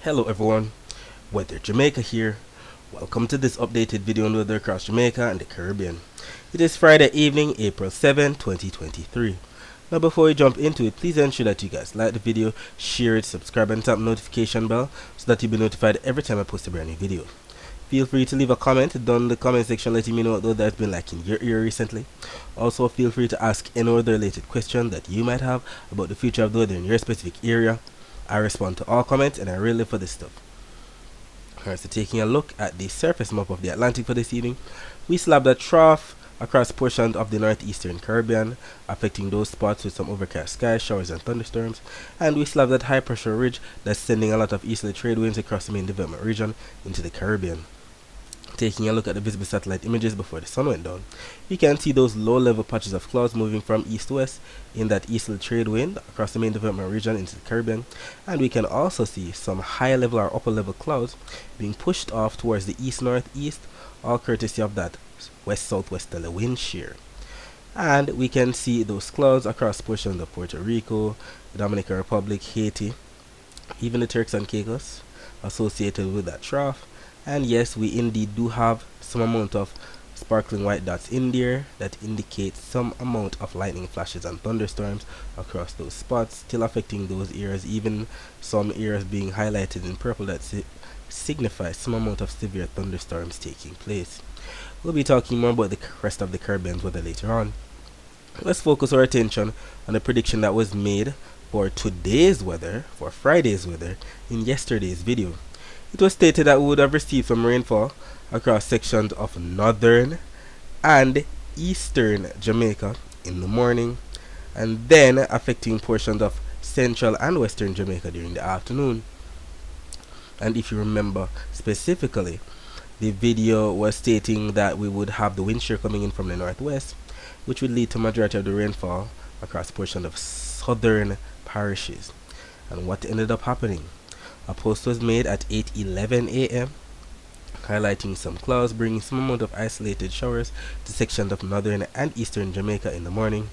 Hello everyone, Weather Jamaica here. Welcome to this updated video on weather across Jamaica and the Caribbean. It is Friday evening, April 7, 2023. Now before we jump into it, please ensure that you guys like the video, share it, subscribe and tap the notification bell so that you'll be notified every time I post a brand new video. Feel free to leave a comment down in the comment section letting me know what weather has been like in your area recently. Also feel free to ask any other related question that you might have about the future of the weather in your specific area. I respond to all comments and I really live for this stuff. Alright, so taking a look at the surface map of the Atlantic for this evening, we still have the trough across portions of the northeastern Caribbean, affecting those spots with some overcast skies, showers and thunderstorms, and we still have that high pressure ridge that's sending a lot of easterly trade winds across the main development region into the Caribbean. Taking a look at the visible satellite images before the sun went down, you can see those low-level patches of clouds moving from east to west in that easterly trade wind across the main development region into the Caribbean, and we can also see some high-level or upper-level clouds being pushed off towards the east-northeast, all courtesy of that west-southwesterly wind shear. And we can see those clouds across portions of Puerto Rico, the Dominican Republic, Haiti, even the Turks and Caicos associated with that trough. And yes, we indeed do have some amount of sparkling white dots in there that indicates some amount of lightning flashes and thunderstorms across those spots, still affecting those areas, even some areas being highlighted in purple that signifies some amount of severe thunderstorms taking place. We'll be talking more about the rest of the Caribbean weather later on. Let's focus our attention on the prediction that was made for today's weather, for Friday's weather, in yesterday's video. It was stated that we would have received some rainfall across sections of northern and eastern Jamaica in the morning, and then affecting portions of central and western Jamaica during the afternoon. And if you remember specifically, the video was stating that we would have the wind shear coming in from the northwest, which would lead to majority of the rainfall across portions of southern parishes. And what ended up happening? A post was made at 8:11 a.m. highlighting some clouds, bringing some amount of isolated showers to sections of northern and eastern Jamaica in the morning.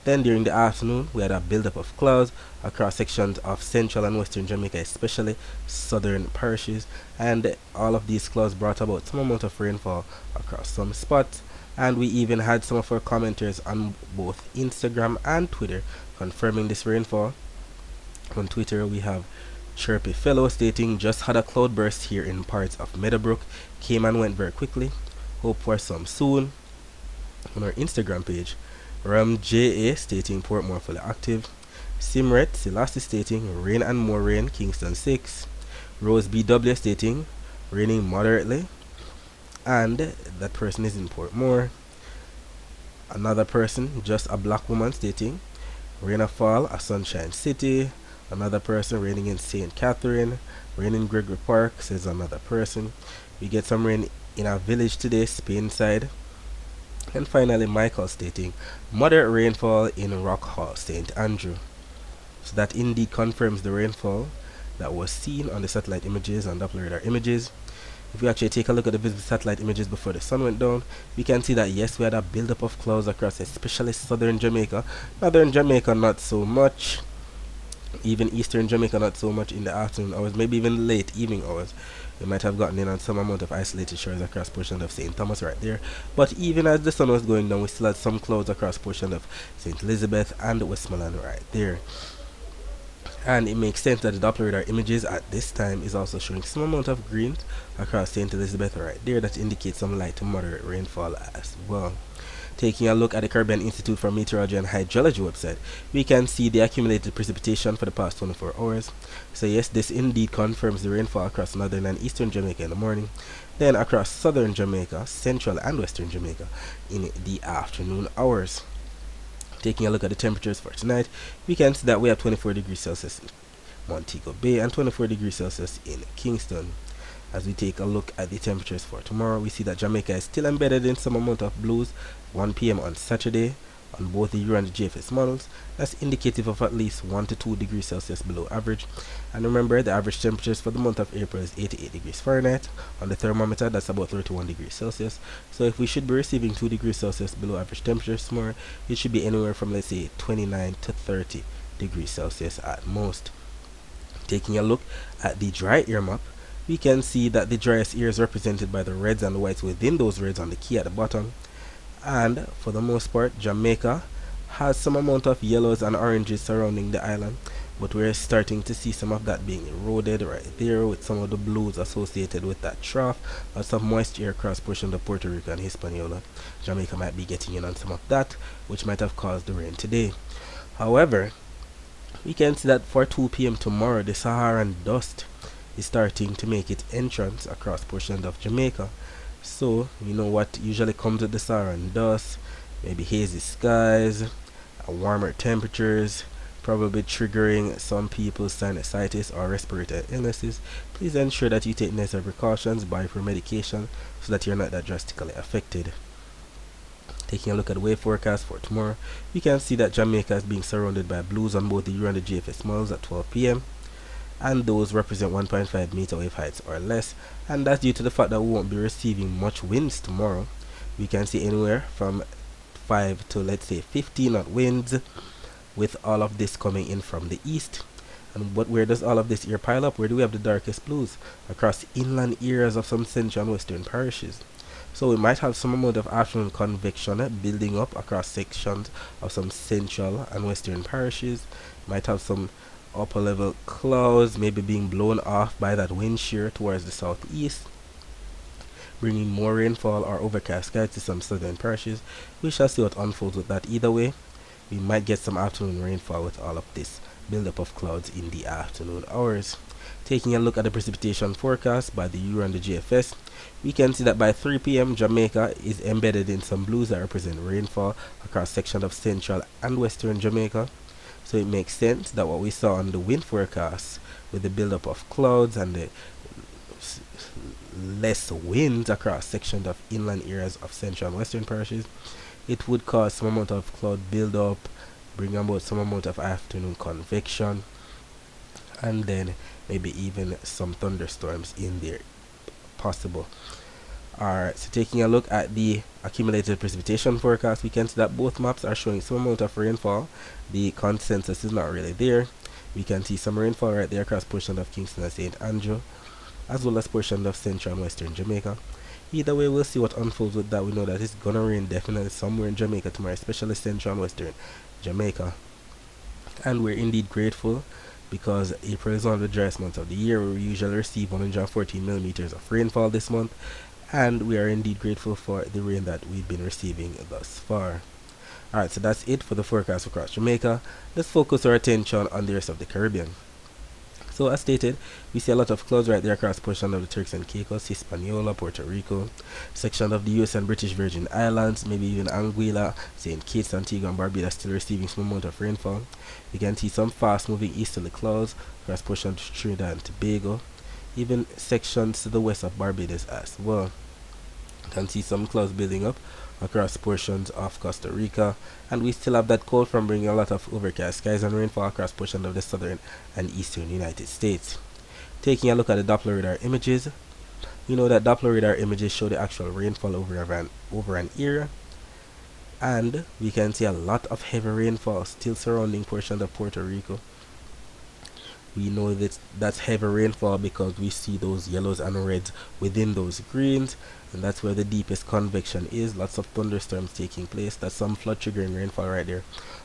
Then during the afternoon, we had a buildup of clouds across sections of central and western Jamaica, especially southern parishes, and all of these clouds brought about some amount of rainfall across some spots. And we even had some of our commenters on both Instagram and Twitter confirming this rainfall. On Twitter, we have Chirpy Fellow stating, just had a cloud burst here in parts of Meadowbrook, came and went very quickly, hope for some soon. On our Instagram page, Ram JA stating Portmore fully active, Simret Selassie stating rain and more rain, Kingston 6, Rose BW stating raining moderately, and that person is in Portmore. Another person, just a black woman, stating rain fall, a sunshine city. Another person, raining in St. Catherine, rain in Gregory Park, says another person. We get some rain in our village today, Spainside. And finally, Michael stating moderate rainfall in Rock Hall, St. Andrew. So that indeed confirms the rainfall that was seen on the satellite images and Doppler radar images. If we actually take a look at the visible satellite images before the sun went down, we can see that yes, we had a buildup of clouds across especially southern Jamaica. Northern Jamaica not so much. Even eastern Jamaica not so much in the afternoon hours, maybe even late evening hours. We might have gotten in on some amount of isolated showers across portions of St. Thomas right there. But even as the sun was going down, we still had some clouds across portions of St. Elizabeth and Westmoreland right there. And it makes sense that the Doppler radar images at this time is also showing some amount of green across St. Elizabeth right there that indicates some light to moderate rainfall as well. Taking a look at the Caribbean Institute for Meteorology and Hydrology website, we can see the accumulated precipitation for the past 24 hours. So yes, this indeed confirms the rainfall across northern and eastern Jamaica in the morning, then across southern Jamaica, central and western Jamaica in the afternoon hours. Taking a look at the temperatures for tonight, we can see that we have 24 degrees Celsius in Montego Bay and 24 degrees Celsius in Kingston. As we take a look at the temperatures for tomorrow, we see that Jamaica is still embedded in some amount of blues 1 p.m. on Saturday on both the Euro and the GFS models. That's indicative of at least 1 to 2 degrees Celsius below average. And remember, the average temperatures for the month of April is 88 degrees Fahrenheit. On the thermometer, that's about 31 degrees Celsius. So if we should be receiving 2 degrees Celsius below average temperatures tomorrow, it should be anywhere from, let's say, 29 to 30 degrees Celsius at most. Taking a look at the dry air map, we can see that the driest air is represented by the reds and the whites within those reds on the key at the bottom. And for the most part, Jamaica has some amount of yellows and oranges surrounding the island, but we're starting to see some of that being eroded right there with some of the blues associated with that trough and some moist air across portion of Puerto Rico and Hispaniola. Jamaica might be getting in on some of that, which might have caused the rain today. However, we can see that for 2 p.m. tomorrow, the Saharan dust is starting to make its entrance across portions of Jamaica. So, you know what usually comes with the Saharan dust? Maybe hazy skies, warmer temperatures, probably triggering some people's sinusitis or respiratory illnesses. Please ensure that you take necessary precautions, buy for medication, so that you're not that drastically affected. Taking a look at the wave forecast for tomorrow, we can see that Jamaica is being surrounded by blues on both the Euro and the GFS models at 12 p.m. and those represent 1.5 meter wave heights or less, and that's due to the fact that we won't be receiving much winds tomorrow. We can see anywhere from 5 to let's say 15 knot winds, with all of this coming in from the east. And where does all of this air pile up? Where do we have the darkest blues? Across inland areas of some central and western parishes. So we might have some amount of afternoon convection building up across sections of some central and western parishes. Might have some upper level clouds maybe being blown off by that wind shear towards the southeast, bringing more rainfall or overcast skies to some southern parishes. We shall see what unfolds with that. Either way, we might get some afternoon rainfall with all of this buildup of clouds in the afternoon hours. Taking a look at the precipitation forecast by the Euro and the GFS, we can see that by 3 p.m. Jamaica is embedded in some blues that represent rainfall across sections of central and western Jamaica. So it makes sense that what we saw on the wind forecast with the buildup of clouds and the less winds across sections of inland areas of central and western parishes, it would cause some amount of cloud buildup, bring about some amount of afternoon convection, and then maybe even some thunderstorms in there possible. Alright, so taking a look at the accumulated precipitation forecast, we can see that both maps are showing some amount of rainfall. The consensus is not really there. We can see some rainfall right there across portions of Kingston and St. Andrew, as well as portions of central and western Jamaica. Either way, we'll see what unfolds with that. We know that it's gonna rain definitely somewhere in Jamaica tomorrow, especially central and western Jamaica. And we're indeed grateful because April is one of the driest months of the year. We usually receive 114 millimeters of rainfall this month, and we are indeed grateful for the rain that we've been receiving thus far. Alright, so that's it for the forecast across Jamaica. Let's focus our attention on the rest of the Caribbean. So as stated, we see a lot of clouds right there across portions of the Turks and Caicos, Hispaniola, Puerto Rico, section of the US and British Virgin Islands, maybe even Anguilla, St. Kitts, Antigua and Barbuda still receiving some amount of rainfall. We can see some fast moving easterly clouds across portions of Trinidad and Tobago, even sections to the west of Barbados as well. You can see some clouds building up across portions of Costa Rica, and we still have that cold front bringing a lot of overcast skies and rainfall across portions of the southern and eastern United States. Taking a look at the Doppler radar images, we know that Doppler radar images show the actual rainfall over an area, and we can see a lot of heavy rainfall still surrounding portions of Puerto Rico. We know that that's heavy rainfall because we see those yellows and reds within those greens, and that's where the deepest convection is. Lots of thunderstorms taking place. That's some flood triggering rainfall right there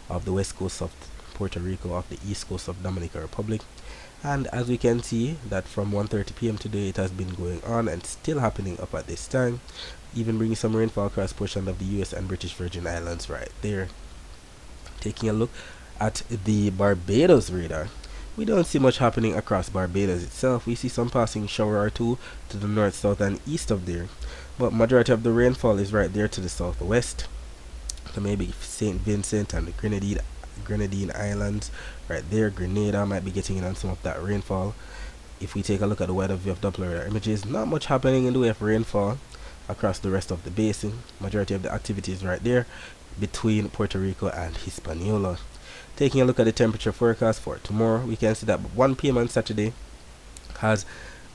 off the west coast of Puerto Rico, off the east coast of Dominican Republic. And as we can see that from 1:30 p.m. today, it has been going on and still happening up at this time, even bringing some rainfall across portions of the US and British Virgin Islands right there. Taking a look at the Barbados radar, we don't see much happening across Barbados itself. We see some passing shower or two to the north, south and east of there, but majority of the rainfall is right there to the southwest. So maybe St. Vincent and the Grenadine Islands right there, Grenada might be getting in on some of that rainfall. If we take a look at the weather view of Doppler radar images, not much happening in the way of rainfall across the rest of the basin. Majority of the activity is right there between Puerto Rico and Hispaniola. Taking a look at the temperature forecast for tomorrow, we can see that 1 p.m. on Saturday has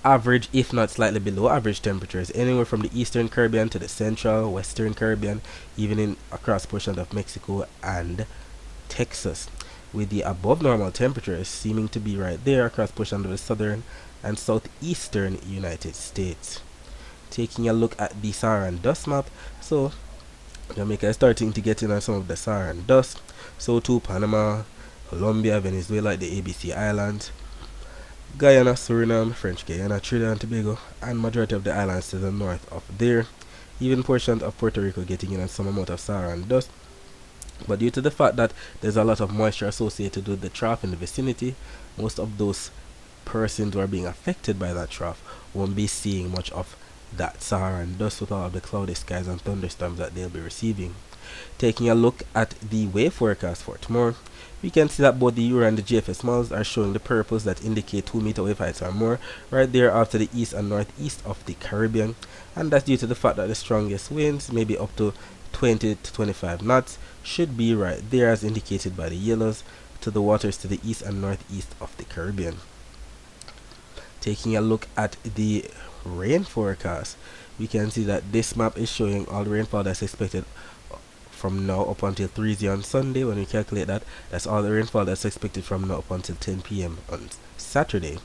average, if not slightly below average temperatures anywhere from the eastern Caribbean to the central, western Caribbean, even in across portions of Mexico and Texas. with the above normal temperatures seeming to be right there across portions of the southern and southeastern United States. Taking a look at the Saharan dust map, so Jamaica is starting to get in on some of the Saharan dust. So too Panama, Colombia, Venezuela, the ABC Islands, Guyana, Suriname, French Guiana, Trinidad and Tobago, and majority of the islands to the north of there. Even portions of Puerto Rico getting in on some amount of Saharan dust. But due to the fact that there's a lot of moisture associated with the trough in the vicinity, most of those persons who are being affected by that trough won't be seeing much of that Saharan dust with all of the cloudy skies and thunderstorms that they'll be receiving. Taking a look at the wave forecast for tomorrow, we can see that both the Euro and the GFS models are showing the purples that indicate 2-meter wave heights or more right there after the east and northeast of the Caribbean, and that's due to the fact that the strongest winds, maybe up to 20 to 25 knots, should be right there as indicated by the yellows to the waters to the east and northeast of the Caribbean. Taking a look at the rain forecast, we can see that this map is showing all the rainfall that's expected from now up until 3 on Sunday. When we calculate that, that's all the rainfall that's expected from now up until 10 p.m. on Saturday.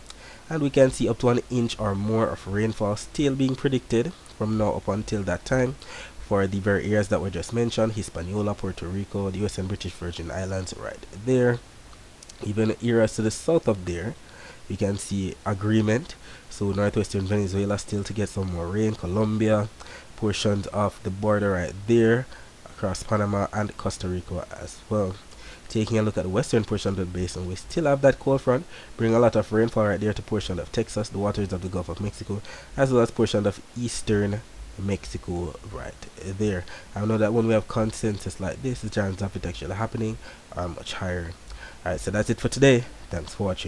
And we can see up to 1 inch or more of rainfall still being predicted from now up until that time for the very areas that were just mentioned: Hispaniola, Puerto Rico, the US and British Virgin Islands right there. Even areas to the south of there, we can see agreement. So northwestern Venezuela still to get some more rain, Colombia, portions of the border right there, across Panama and Costa Rica as well. Taking a look at the western portion of the basin, we still have that cold front bring a lot of rainfall right there to portion of Texas, the waters of the Gulf of Mexico, as well as portion of eastern Mexico right there. I know that when we have consensus like this, the chances of it actually happening are much higher. Alright, so that's it for today. Thanks for watching.